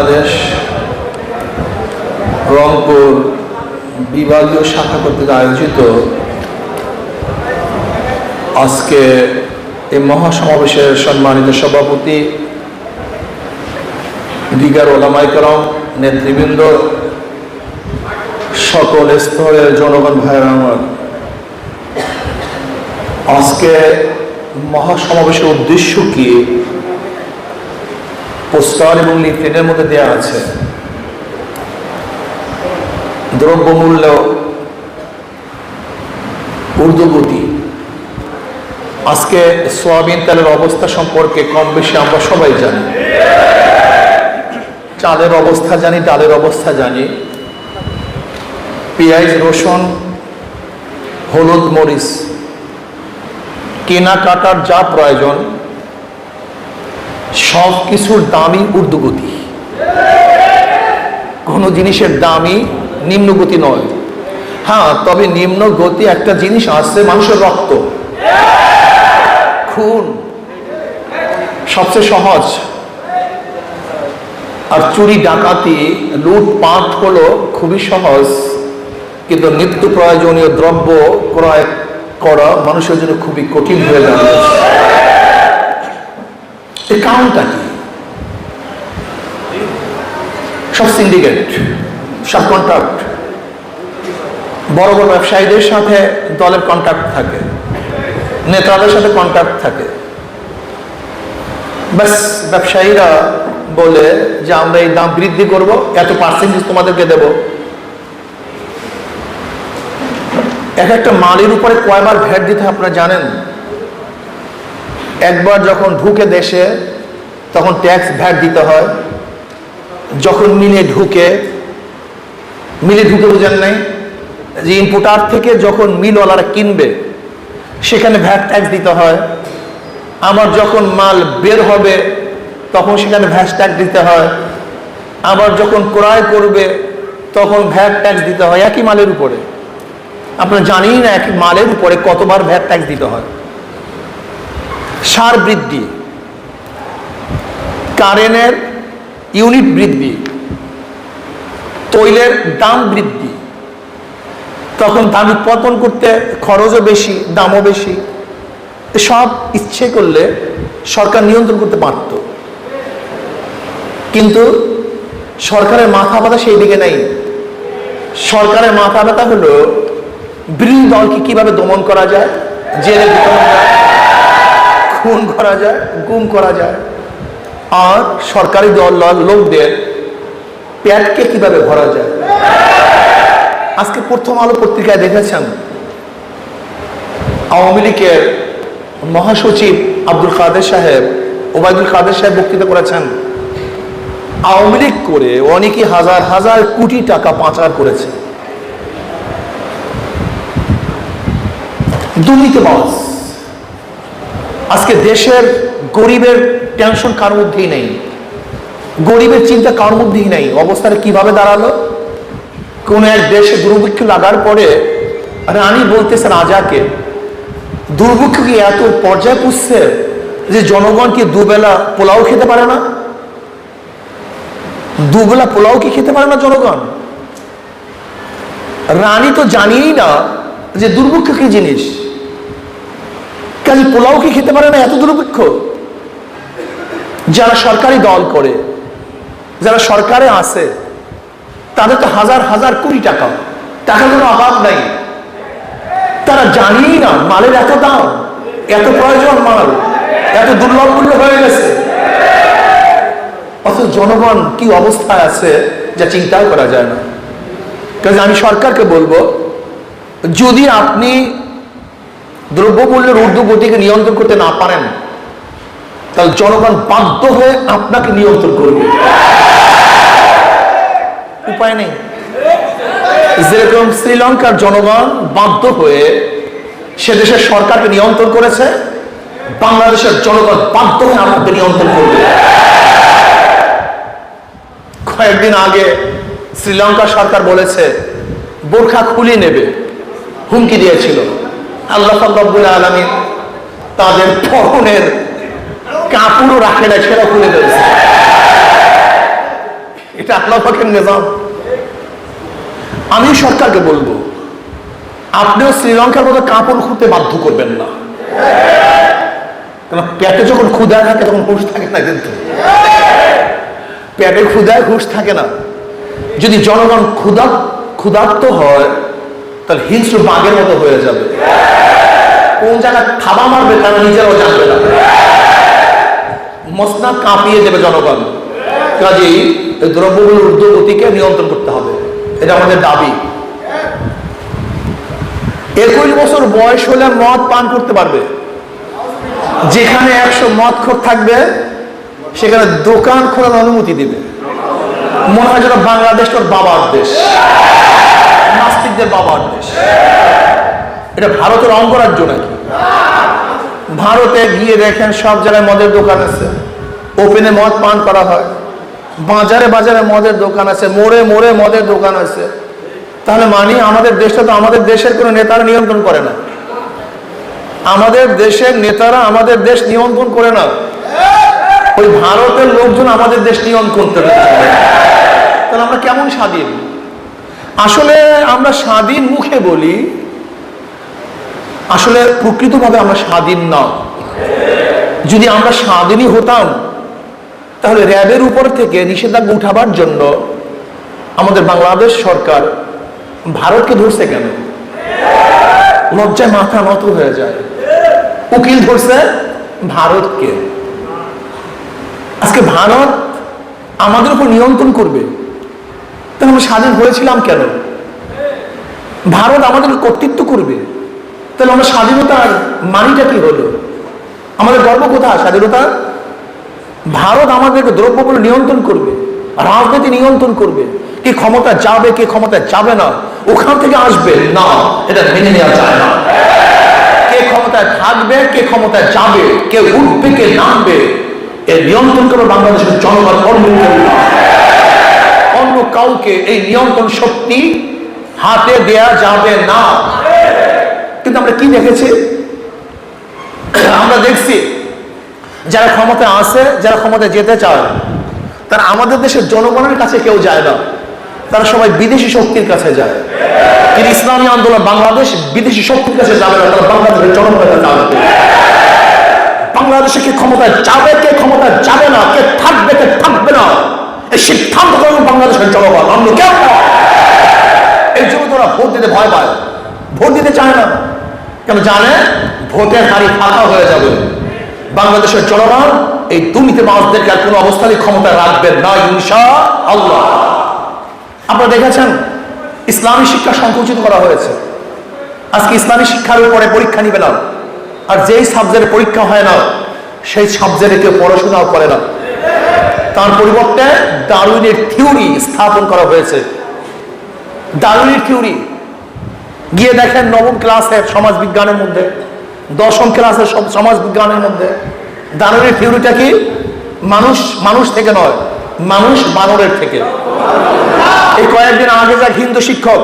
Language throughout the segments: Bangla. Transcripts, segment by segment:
বাংলাদেশ রংপুর বিভাগীয় শাখা কর্তৃক আয়োজিত আজকে এই মহাসমাবেশের সম্মানিত সভাপতি, দিগার ওলামায়ে কেরাম, নেতৃবৃন্দ, সকল স্তরের জনগণ ভাইয়েরা আমার, আজকে মহাসমাবেশের উদ্দেশ্য কি পোস্টার এবং লিফলেটের মধ্যে দেওয়া আছে। দ্রব্যমূল্য ঊর্ধ্বগতি। আজকে সয়াবিন তেলের অবস্থা সম্পর্কে কম বেশি আমরা সবাই জানি। চালের অবস্থা জানি, ডালের অবস্থা জানি, পেঁয়াজ, রসুন, হলুদ, মরিচ কেনাকাটার যা প্রয়োজন সব কিছুর দামই ঊর্ধ্বগতি। কোনো জিনিসের দামই নিম্নগতি নয়। হ্যাঁ, তবে নিম্ন গতি একটা জিনিস আছে, মানুষের রক্ত, খুন সবচেয়ে সহজ। আর চুরি, ডাকাতি, লুটপাট হলো খুবই সহজ, কিন্তু নিত্য প্রয়োজনীয় দ্রব্য ক্রয় করা মানুষের জন্য খুবই কঠিন হয়ে যাবে। এই কারণটা কি? সব সিন্ডিকেট, সব কন্ট্রাক্ট, বড় বড় ব্যবসায়ীদের সাথে দলের কন্ট্রাক্ট থাকে, নেতাদের সাথে কন্ট্রাক্ট থাকে। ব্যাস, ব্যবসায়ীরা বলে যে আমরা এই দাম বৃদ্ধি করব, এত পার্সেন্টেজ তোমাদেরকে দেব। এক একটা মালের উপরে কয়বার ভ্যাট দিতে আপনারা জানেন? একবার যখন ঢুকে দেশে তখন ট্যাক্স ভ্যাট দিতে হয়, যখন মিলে ঢুকে বোঝেন নাই যে ইম্পোর্টার থেকে যখন মিলওয়ালারা কিনবে সেখানে ভ্যাট ট্যাক্স দিতে হয়। আবার যখন মাল বের হবে তখন সেখানে ভ্যাট ট্যাক্স দিতে হয়। আবার যখন ক্রয় করবে তখন ভ্যাট ট্যাক্স দিতে হয় একই মালের উপরে। আপনারা জানেন না একই মালের উপরে কতবার ভ্যাট ট্যাক্স দিতে হয়। সার বৃদ্ধি, কারেন্টের ইউনিট বৃদ্ধি, তৈলের দাম বৃদ্ধি, তখন দাম উৎপাদন করতে খরচও বেশি, দামও বেশি। সব ইচ্ছে করলে সরকার নিয়ন্ত্রণ করতে পারত, কিন্তু সরকারের মাথা ব্যথা সেই দিকে নাই। সরকারের মাথা ব্যথা হলো বিরোধী দলকে কিভাবে দমন করা যায়, জেলে ঢুকানো যায়, খুন করা যায়, গুম করা যায়, আর সরকারি দল লোকদের পেটকে কিভাবে ভরা যায়। আজকে প্রথম আলো পত্রিকায় দেখেছেন আওয়ামী লীগের মহাসচিব আব্দুল কাদের সাহেব, ওবায়দুল কাদের সাহেব বক্তৃতা করেছেন। আওয়ামী লীগ করে অনেকে হাজার হাজার কোটি টাকা পাচার করেছে। দুর্নীতিবাজ। আজকে দেশের গরিবের টেনশন কার মধ্যেই নেই, গরিবের চিন্তা কার মধ্যেই নেই। অবস্থাটা কিভাবে দাঁড়ালো? কোন এক দেশে দুর্ভিক্ষ লাগার পরে রানী বলতেছে রাজাকে, দুর্ভিক্ষ কি এত পর্যায়ে পুষছে যে জনগণ কি দুবেলা পোলাও খেতে পারে না? দুবেলা পোলাও কি খেতে পারে না জনগণ? রানী তো জানিই না যে দুর্ভিক্ষ কি জিনিস, কাজে পোলাও কি খেতে পারে না? এত দুর্ভিক্ষ। যারা সরকারি দল করে, যারা সরকারে আছে, তাদের তো হাজার হাজার কোটি টাকা, টাকার কোনো অভাব নাই। তারা জানিই না মালের এত দাম, এত প্রয়োজন মাল, এত দুর্লভ মূল্য হয়ে গেছে। অথচ জনগণ কি অবস্থায় আছে যা চিন্তাও করা যায় না। কাজে আমি সরকারকে বলবো, যদি আপনি দ্রব্যমূল্যের ঊর্ধ্বগতিকে নিয়ন্ত্রণ করতে না পারেন, তাহলে জনগণ বাধ্য হয়ে আপনাকে নিয়ন্ত্রণ করবে। উপায় নেই। যেরকম শ্রীলঙ্কার জনগণ বাধ্য হয়ে সে দেশের সরকারকে নিয়ন্ত্রণ করেছে, বাংলাদেশের জনগণ বাধ্য হয়ে আপনাকে নিয়ন্ত্রণ করবে। কয়েকদিন আগে শ্রীলঙ্কার সরকার বলেছে বোরখা খুলে নেবে, হুমকি দিয়েছিল। আল্লাহ রাব্বুল আলামিন তাদের পরনের কাপড়ও রাখে না, সেটা খুলে দিয়েছে। এটা আল্লাহ পাকের নিজাম। আমি সরকারকে বলবো, আপনিও শ্রীলঙ্কার মতো কাপড় খুঁড়তে বাধ্য করবেন না, কারণ পেটে যখন ক্ষুধা থাকে তখন হুঁশ থাকে না, কিন্তু পেটে ক্ষুধায় হুঁশ থাকে না। যদি জনগণ ক্ষুধার্ত হয় তাহলে হিংস্র বাঘের মতো হয়ে যাবে, কোন জায়গায় থাবা মারবে তারা নিজেরাও জানবে না, মসনদ কাঁপিয়ে দেবে জনগণ। কাজেই এই দ্রব্যগুলোর ঊর্ধ্বগতিকে নিয়ন্ত্রণ করতে হবে, এটা আমাদের দাবি। 21 বছর বয়স হলে মদ পান করতে পারবে। যেখানে 100 মদখোর থাকবে সেখানে দোকান খোলার অনুমতি দিবে। মনে হয় যেন বাংলাদেশ তোর বাবার দেশ, নাস্তিকদের বাবার দেশ। এটা ভারতের অঙ্গরাজ্য নাকি? ভারতে গিয়ে দেখেন সব জায়গায় মদের দোকান আছে, ওপেনে মদ পান করা হয়, বাজারে বাজারে মদের দোকান আছে, মোড়ে মোড়ে মদের দোকান আছে। তাহলে মানি আমাদের দেশটা তো আমাদের দেশের কোনো নেতারা নিয়ন্ত্রণ করে না, আমাদের দেশের নেতারা আমাদের দেশ নিয়ন্ত্রণ করে না, ওই ভারতের লোকজন আমাদের দেশ নিয়ন্ত্রণ করে। তাহলে আমরা কেমন স্বাধীন? আসলে আমরা স্বাধীন মুখে বলি, আসলে প্রকৃতভাবে আমরা স্বাধীন না। যদি আমরা স্বাধীনই হতাম তাহলে র্যাবের উপর থেকে নিষেধাজ্ঞা উঠাবার জন্য আমাদের বাংলাদেশ সরকার ভারতকে ধরছে কেন? লজ্জায় মাথা নত হয়ে যায়। উকিল ধরছে ভারতকে। আজকে ভারত আমাদের উপর নিয়ন্ত্রণ করবে, তাহলে আমরা স্বাধীন হয়েছিলাম কেন? ভারত আমাদের কর্তৃত্ব করবে, তাহলে আমরা স্বাধীনতার মানিটা কি হলো? আমাদের গর্ব কোথায় স্বাধীনতা? ভারত আমাদেরকে দ্রব্যগুলো নিয়ন্ত্রণ করবে, রাজনীতি নিয়ন্ত্রণ করবে, কে ক্ষমতা যাবে কে ক্ষমতা যাবে না ওখান থেকে আসবে না, এটা মেনে নেওয়া যায় না। কে ক্ষমতায় থাকবে কে ক্ষমতায় যাবে, কে উঠবে কে নামবে, এর নিয়ন্ত্রণ করবে বাংলাদেশের জনগণ, অন্য কেউ না। অন্য কাউকে এই নিয়ন্ত্রণ শক্তি হাতে দেয়া যাবে না। কিন্তু আমরা কি দেখেছি? আমরা দেখছি যারা ক্ষমতায় আছে, যারা ক্ষমতায় যেতে চায়, তারা আমাদের দেশের জনগণের কাছে কেউ যায় না, তারা সবাই বিদেশি শক্তির কাছে যায়। কিন্তু ইসলামী আন্দোলন বাংলাদেশ বিদেশি শক্তির কাছে যাবে না, তারা বাংলাদেশের জনগণের কাছে যাবে। বাংলাদেশে কে ক্ষমতায় যাবে কে ক্ষমতায় যাবে না, কে থাকবে কে থাকবে না, এই সিদ্ধান্ত করবে বাংলাদেশের জনগণ, অন্য কেউ না। এই জন্য তোরা ভোট দিতে ভয় পায়, ভোট দিতে চায় না, কেন জানে ভোটের হারি ফাঁকা হয়ে যাবে। বাংলাদেশের জনগণ এই দুর্নীতিবাজদেরকে আর কোনো অবস্থায় ক্ষমতায় রাখবেন না ইনশাআল্লাহ। আপনারা দেখেছেন ইসলামী শিক্ষা সংকুচিত করা হয়েছে। আজকে ইসলামী শিক্ষার উপরে পরীক্ষা নিবে না, আর যেই সাবজেক্টে পরীক্ষা হয় না সেই সাবজেক্টে কেউ পড়াশোনাও করে না। তার পরিবর্তে ডারউইনের থিওরি স্থাপন করা হয়েছে। ডারউইনের থিওরি গিয়ে দেখেন নবম ক্লাসের সমাজ বিজ্ঞানের মধ্যে, দশম ক্লাসের সমাজ বিজ্ঞানের মধ্যে ডারউইনের থিওরিটা কি? মানুষ মানুষ থেকে নয়, মানুষ বানরের থেকে। এই কয়েকদিন আগে যা হিন্দু শিক্ষক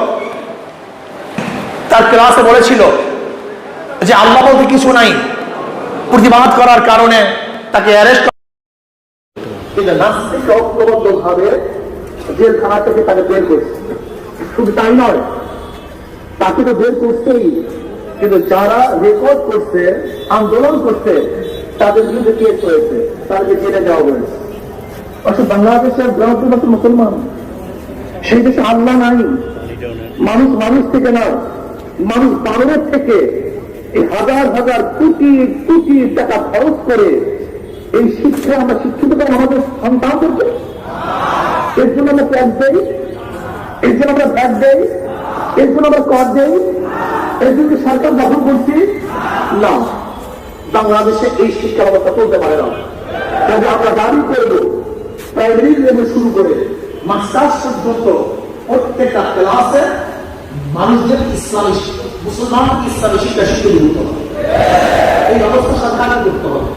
তার ক্লাসে বলেছিল যে আল্লাহ বলতে কিছু নাই, প্রতিবাদ করার কারণে তাকে অ্যারেস্ট ভাবে জেলখানা থেকে তাকে বের করছে। শুধু তাই নয়, তাকে তো বের করতেই, কিন্তু যারা রেকর্ড করছে আন্দোলন করছে তাদের বিরুদ্ধে কেস হয়েছে, তাদেরকে জেলে দেওয়া হয়েছে। অর্থাৎ বাংলাদেশের বৃহত্তম মুসলমান, সেই দেশে আল্লাহ নাই, মানুষ মানুষ থেকে না, মানুষ বানরের থেকে এই হাজার হাজার কোটি কোটি টাকা খরচ করে এই শিক্ষা আমরা শিক্ষিত করি আমাদের সন্তানদেরকে। এর জন্য আমরা ট্যাক্স দেই, এর জন্য আমরা ভ্যাট দেই, এর জন্য আমরা কর দেই, এর জন্য সরকার দখল করছি না। বাংলাদেশে এই শিক্ষা ব্যবস্থা চলতে পারে না। তবে আমরা দাবি করব প্রাইমারি লেভেল শুরু করে মাস্টার্স পর্যন্ত প্রত্যেকটা ক্লাসে মানুষদের ইসলামী মুসলমান ইসলামী শিক্ষা শিক্ষা দিতে হবে। এই ব্যবস্থা সরকারকে করতে হবে।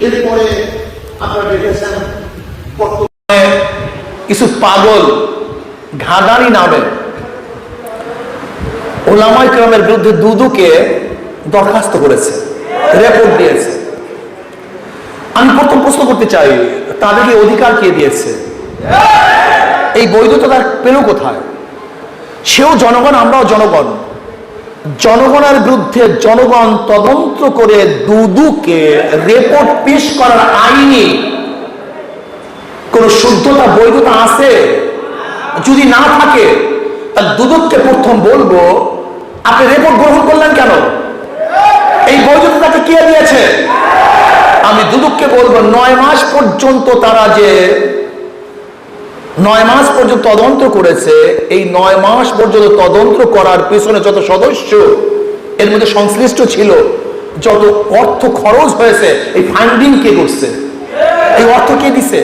এরপরে আপনারা দেখেছেন বর্তমানে কিছু পাগল ঘাদানি নামে ওলামায়ে কেরামের বিরুদ্ধে দুদুকে দরখাস্ত করেছে, রিপোর্ট দিয়েছে। আমি প্রথম প্রশ্ন করতে চাই, তাদেরকে অধিকার কে দিয়েছে? এই বৈধতা তার পেল কোথায়? সেও জনগণ, আমরাও জনগণ। জনগণের বিরুদ্ধে জনগণ তদন্ত করে দুদুকে রিপোর্ট পেশ করার আইনি কোন শুদ্ধতা বৈধতা আছে? যদি না থাকে তাহলে দুদককে প্রথম বলবো, আপনি রিপোর্ট গ্রহণ করলেন কেন? এই বৈধতা তাকে কে দিয়েছে? আমি দুদককে বলবো 9 মাস পর্যন্ত তারা যে 9 মাস পর্যন্ত তদন্ত করেছে, এই 9 মাস পর্যন্ত তদন্ত করার পেছনে যত সদস্য এর মধ্যে সংশ্লিষ্ট ছিল, যত অর্থ খরচ হয়েছে, এই ফান্ডিং কে করছে? এই অর্থ কে দিছে?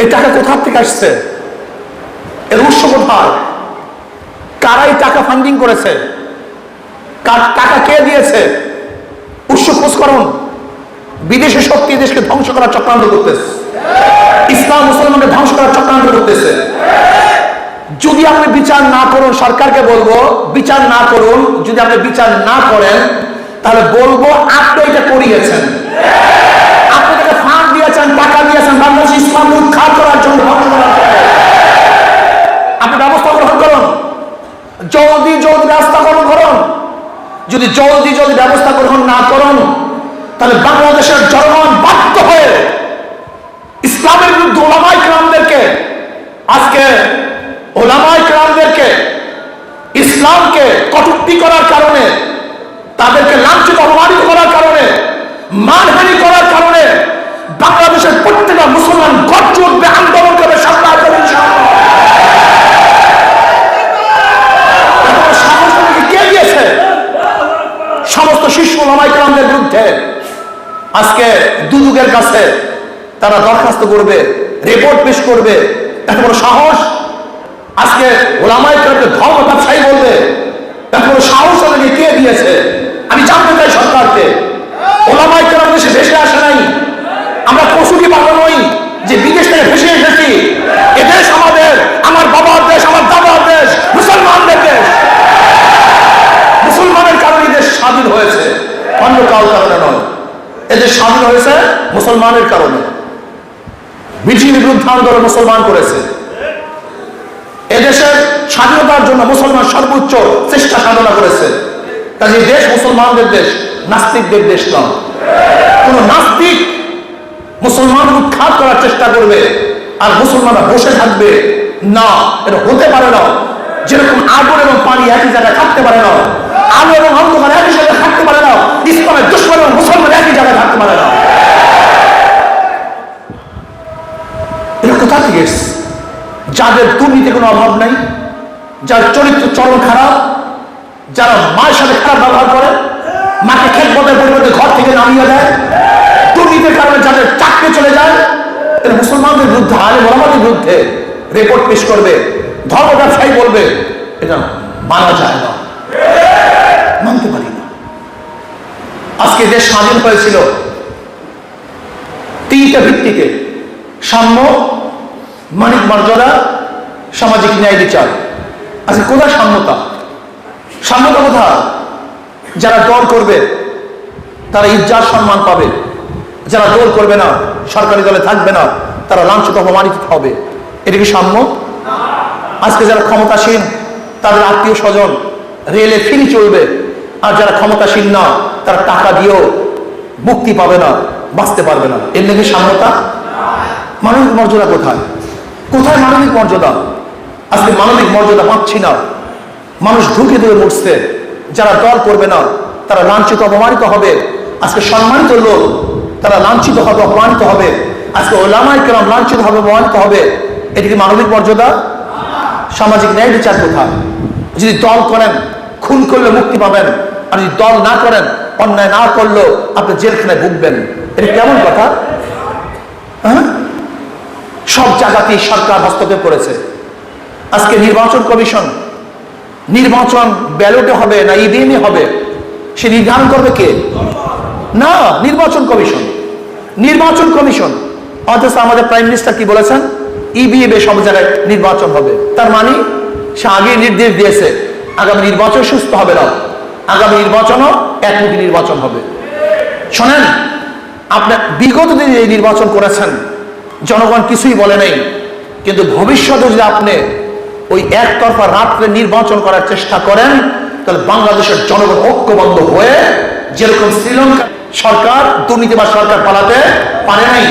এই টাকা কোথা থেকে আসছে? এর উৎস কোথায়? কারাই টাকা ফান্ডিং করেছে? টাকা কে দিয়েছে? উৎস খোঁজ করুন। বিদেশি শক্তি দেশকে ধ্বংস করার চক্রান্ত করতেছে, ইসলাম মুসলমানকে ধ্বংস করার চক্রান্ত করতেছে। যদি আপনি বিচার না করুন, সরকারকে বলবো বিচার না করুন। যদি আপনি বিচার না করেন তাহলে বলবো আপনি এটা করিয়েছেন, আপনি তাকে ফান্ড দিয়েছেন, টাকা দিয়েছেন বাংলাদেশ ইসলাম উৎখাত করার জন্য, ধ্বংস করার জন্য। আপনি ব্যবস্থা গ্রহণ করুন, জলদি জলদি ব্যবস্থা গ্রহণ করুন। যদি জলদি জলদি ব্যবস্থা গ্রহণ না করুন তাহলে বাংলাদেশের জনগণ বাধ্য হয়ে ইসলামের বিরুদ্ধে ওলামায়ে কেরামদেরকে, আজকে ওলামায়ে কেরামদেরকে ইসলামকে কটূক্তি করার কারণে, তাদেরকে লাঞ্ছিত অপমানিত করার কারণে, মানহানি করার কারণে বাংলাদেশের প্রত্যেকটা মুসলমান গর্জে উঠবে, আন্দোলন করবে, সরকার করবে। সাহস কে দিয়েছে সমস্ত শীর্ষ ওলামায়ে কেরামদের বিরুদ্ধে? আজকে দুদকের কাছে তারা দরখাস্ত করবে, রিপোর্ট পেশ করবে, এত বড় সাহস? আজকে ওলামায়ে কেরামকে ধর্ম ব্যবসায়ী বলবে, এত বড় সাহস তাদেরকে কে দিয়েছে? আমি জানতে চাই সরকারকে। ওলামায়ে কেরাম দেশে ভেসে আসে নাই, আমরা কসুরি পাবো নই যে বিদেশ থেকে ভেসে এসেছি। এদেশ আমাদের, আমার বাবার দেশ, আমার দাদার দেশ, মুসলমানদের দেশ। মুসলমানের কারণে দেশ স্বাধীন হয়েছে, অন্য কারোর কারণে নয়। এদেশ স্বাধীন হয়েছে মুসলমানের কারণে। ব্রিটিশের বিরুদ্ধে আন্দোলন মুসলমান করেছে। এদেশের স্বাধীনতার জন্য মুসলমান সর্বোচ্চ চেষ্টা সাধনা করেছে। কাজে দেশ মুসলমানদের দেশ, নাস্তিকদের দেশ নয়। কোন নাস্তিক মুসলমান উৎখাত করার চেষ্টা করবে আর মুসলমানরা বসে থাকবে না, এটা হতে পারে না। যেরকম আগুন এবং পানি একই জায়গায় থাকতে পারে না, আলো এবং অন্ধকার একই জায়গায় থাকতে পারে না, ইসলামের দুশমন এবং মুসলমান একই জায়গায় থাকতে পারে না। এটা কোথা থেকে এসছে? যাদের দুর্নীতি কোনো অভাব নাই, যার চরিত্র চরম খারাপ, যারা মায়ের সাথে খারাপ ব্যবহার করে, মাকে খেত বদের পরিবর্তে ঘর থেকে নামিয়ে দেয়, দুর্নীতির কারণে যাদের চাকরি চলে যায়, এরা মুসলমানদের বিরুদ্ধে, আলেম ওলামাদের বিরুদ্ধে রিপোর্ট পেশ করবে, ধর্ম ব্যবসায়ী বলবে, এটা মানা যায় না, মানতে পারি না। আজকে দেশ স্বাধীন হয়েছিল 3টা ভিত্তিতে: সাম্য, মানবিক মর্যাদা, সামাজিক ন্যায় বিচার। আজকে কোথায় সাম্যতা? সাম্যতা কোথায়? যারা দল করবে তারা ইজ্জত সম্মান পাবে, যারা দল করবে না, সরকারি দলে থাকবে না, তারা লাঞ্ছিত অপমানিত হবে। এটা কি সাম্য? আজকে যারা ক্ষমতাসীন তাদের আত্মীয় স্বজন রেলে ফ্রি চলবে, আর যারা ক্ষমতাসীন না তারা টাকা দিয়েও মুক্তি পাবে না, বাঁচতে পারবে না। এর নাকি সাম্যতা? মানবিক মর্যাদা কোথায়? কোথায় মানবিক মর্যাদা? আজকে মানবিক মর্যাদা পাচ্ছি না, মানুষ ঢুকে ধরে মরছে। যারা দল করবে না তারা লাঞ্ছিত অপমানিত হবে। আজকে সম্মানিত লোক তারা লাঞ্ছিত হবে, অপমানিত হবে। আজকে ওলামায়ে কেরাম লাঞ্ছিত হবে, অপমানিত হবে। এটি কি মানবিক মর্যাদা? সামাজিক ন্যায় বিচার কোথায়? যদি দল করেন খুন করলে মুক্তি পাবেন, আর যদি দল না করেন, অন্যায় না করলেও আপনি জেলখানায় ভুগবেন। এটা কেমন কথা? হ্যাঁ, সব জায়গাতেই সরকার হস্তক্ষেপ করেছে। আজকে নির্বাচন কমিশন, নির্বাচন ব্যালটে হবে না ইভিএমে হবে সে নির্ধারণ করবে কে? না, নির্বাচন কমিশন। নির্বাচন কমিশন। অথচ আমাদের প্রাইম মিনিস্টার কি বলেছেন? ইভিএমে সব জায়গায় নির্বাচন হবে। তার মানে সে আগে নির্দেশ দিয়েছে আগামী নির্বাচন সুস্থ হবে না, আগামী নির্বাচনও একমুখী নির্বাচন হবে। শোনেন, আপনার বিগত দিনে এই নির্বাচন করেছেন, জনগণ কিছুই বলে নাই, কিন্তু ভবিষ্যতে যদি আপনি ওই একতরফা রাত্রে নির্বাচন করার চেষ্টা করেন, তাহলে বাংলাদেশের জনগণ ঐক্যবদ্ধ হয়ে, যেরকম শ্রীলঙ্কা সরকার দুর্নীতিবাজ সরকার পালাতে পারে নাই,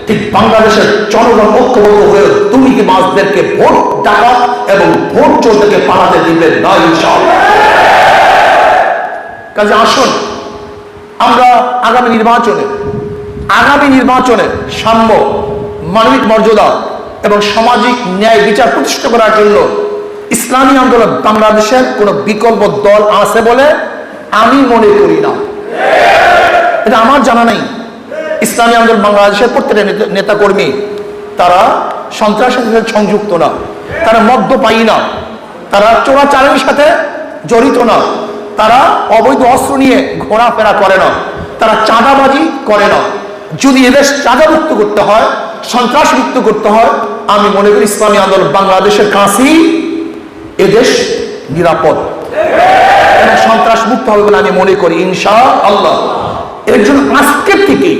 ঠিক বাংলাদেশের জনগণ ঐক্যবদ্ধ হয়ে দুর্নীতিবাজদেরকে ভোট ডাকাত এবং ভোট চোরদেরকে পালাতে দিবেন না ইনশাআল্লাহ। কাজে আসুন আমরা আগামী নির্বাচনে সাম্য, মানবিক মর্যাদা এবং সামাজিক ন্যায় বিচার প্রতিষ্ঠা করার জন্য ইসলামী আন্দোলন বাংলাদেশের কোনো বিকল্প দল আছে বলে আমি মনে করি না। এটা আমার জানা নেই। ইসলামী আন্দোলন বাংলাদেশের প্রত্যেকটা নেতাকর্মী তারা সন্ত্রাসের সাথে সংযুক্ত না, তারা মদ্যপায়ী না, তারা চোরাচালানির সাথে জড়িত না, তারা অবৈধ অস্ত্র নিয়ে ঘোরাফেরা করে না, তারা চাঁদাবাজি করে না। যদি এদেশ চাঁদামুক্ত করতে হয়, সন্ত্রাস মুক্ত করতে হয়, আমি মনে করি ইসলামী আন্দোলন বাংলাদেশের কাছেই এদেশ নিরাপদ এবং সন্ত্রাস মুক্ত হবে বলে আমি মনে করি ইনশাআল্লাহ। এর জন্য আজকের থেকে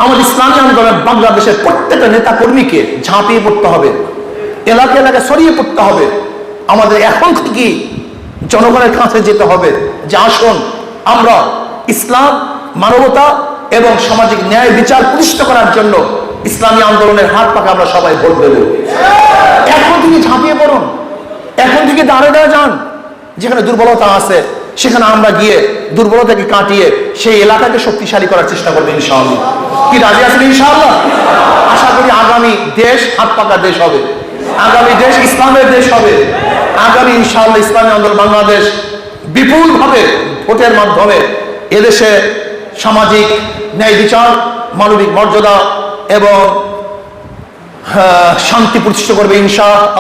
আমাদের ইসলামী আন্দোলন বাংলাদেশের প্রত্যেকটা নেতা কর্মীকে ঝাঁপিয়ে পড়তে হবে, এলাকা এলাকায় ছড়িয়ে পড়তে হবে। আমাদের এখন থেকে জনগণের কাছে যেতে হবে যে আসুন আমরা ইসলাম, মানবতা এবং সামাজিক ন্যায় বিচার প্রতিষ্ঠা করার জন্য ইসলামী আন্দোলনের হাত পাকে আমরা সবাই ভোট দেব। এখন থেকে ঝাঁপিয়ে পড়ুন, এখন থেকে দাঁড়ে যান। যেখানে দুর্বলতা আছে সেখানে আমরা গিয়ে দুর্বলতাকে কাটিয়ে সেই এলাকাকে শক্তিশালী করার চেষ্টা করবো ইনশাআল্লাহ। কি রাজি আছেন ইনশাআল্লাহ? আশা করি আগামী দেশ হাত পাকা দেশ হবে, আগামী দেশ ইসলামের দেশ হবে। আগামী ইনশাআল্লাহ ইসলামী আন্দোলন বাংলাদেশ বিপুলভাবে ভোটের মাধ্যমে এদেশে সামাজিক ন্যায় বিচার, মানবিক মর্যাদা এবং শান্তি প্রতিষ্ঠা করবে ইনশাআল্লাহ।